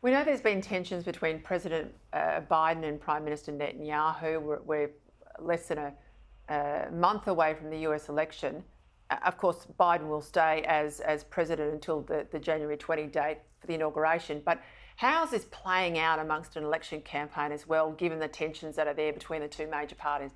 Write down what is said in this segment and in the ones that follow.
We know there's been tensions between President Biden and Prime Minister Netanyahu. We're less than a month away from the US election. Of course, Biden will stay as president until the January 20 date for the inauguration. But how's this playing out amongst an election campaign as well, given the tensions that are there between the two major parties?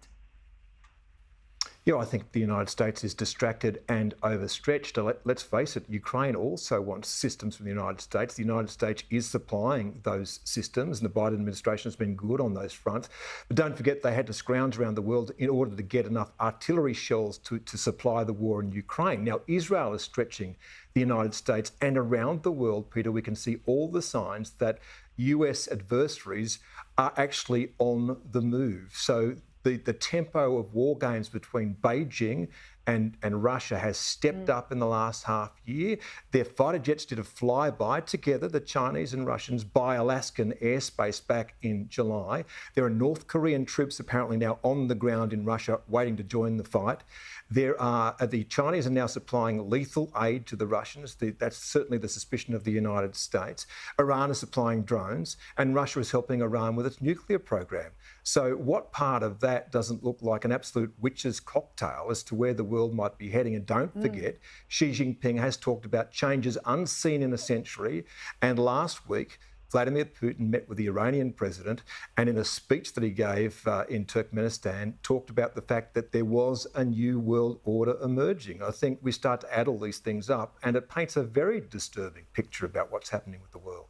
Yeah, I think the United States is distracted and overstretched. Let's face it, Ukraine also wants systems from the United States. The United States is supplying those systems, and the Biden administration has been good on those fronts. But don't forget, they had to scrounge around the world in order to get enough artillery shells to supply the war in Ukraine. Now, Israel is stretching the United States, and around the world, Peter, we can see all the signs that US adversaries are actually on the move. So the tempo of war games between Beijing and Russia has stepped up in the last half year. Their fighter jets did a flyby together, the Chinese and Russians, by Alaskan airspace back in July. There are North Korean troops apparently now on the ground in Russia waiting to join the fight. The Chinese are now supplying lethal aid to the Russians. That's certainly the suspicion of the United States. Iran is supplying drones, and Russia is helping Iran with its nuclear program. So what part of that doesn't look like an absolute witch's cocktail as to where the world might be heading? And don't forget, Xi Jinping has talked about changes unseen in a century. And last week, Vladimir Putin met with the Iranian president, and in a speech that he gave in Turkmenistan, talked about the fact that there was a new world order emerging. I think we start to add all these things up, and it paints a very disturbing picture about what's happening with the world.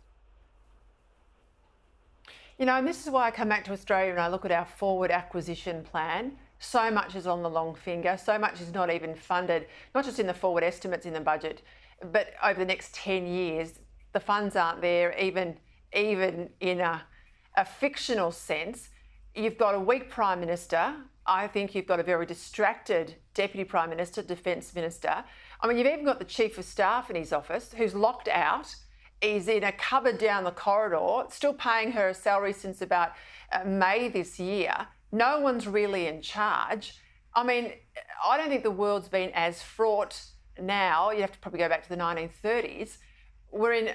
You know, and this is why I come back to Australia and I look at our forward acquisition plan. So much is on the long finger, so much is not even funded, not just in the forward estimates in the budget, but over the next 10 years, the funds aren't there, even in a fictional sense. You've got a weak Prime Minister. I think you've got a very distracted Deputy Prime Minister, Defence Minister. I mean, you've even got the Chief of Staff in his office who's locked out. He's in a cupboard down the corridor, still paying her a salary since about May this year. No one's really in charge. I mean, I don't think the world's been as fraught now. You have to probably go back to the 1930s. We're in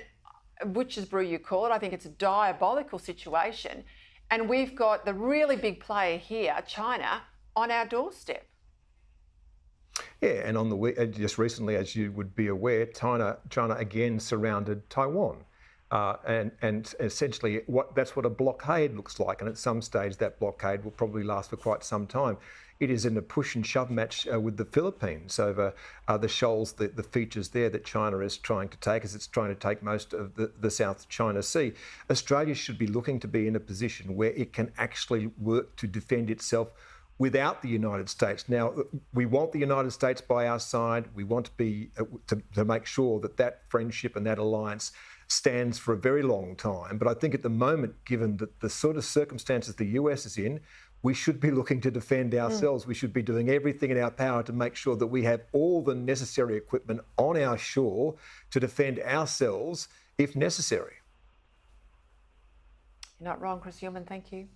witch's brew, you call it. I think it's a diabolical situation. And we've got the really big player here, China, on our doorstep. Yeah, and on the just recently, as you would be aware, China again surrounded Taiwan, and essentially that's what a blockade looks like. And at some stage, that blockade will probably last for quite some time. It is in a push and shove match with the Philippines over the shoals, the features there that China is trying to take, as it's trying to take most of the South China Sea. Australia should be looking to be in a position where it can actually work to defend itself without the United States. Now, we want the United States by our side. We want to be to make sure that friendship and that alliance stands for a very long time. But I think at the moment, given the sort of circumstances the US is in, we should be looking to defend ourselves. We should be doing everything in our power to make sure that we have all the necessary equipment on our shore to defend ourselves if necessary. You're not wrong, Chris Uhlmann. Thank you.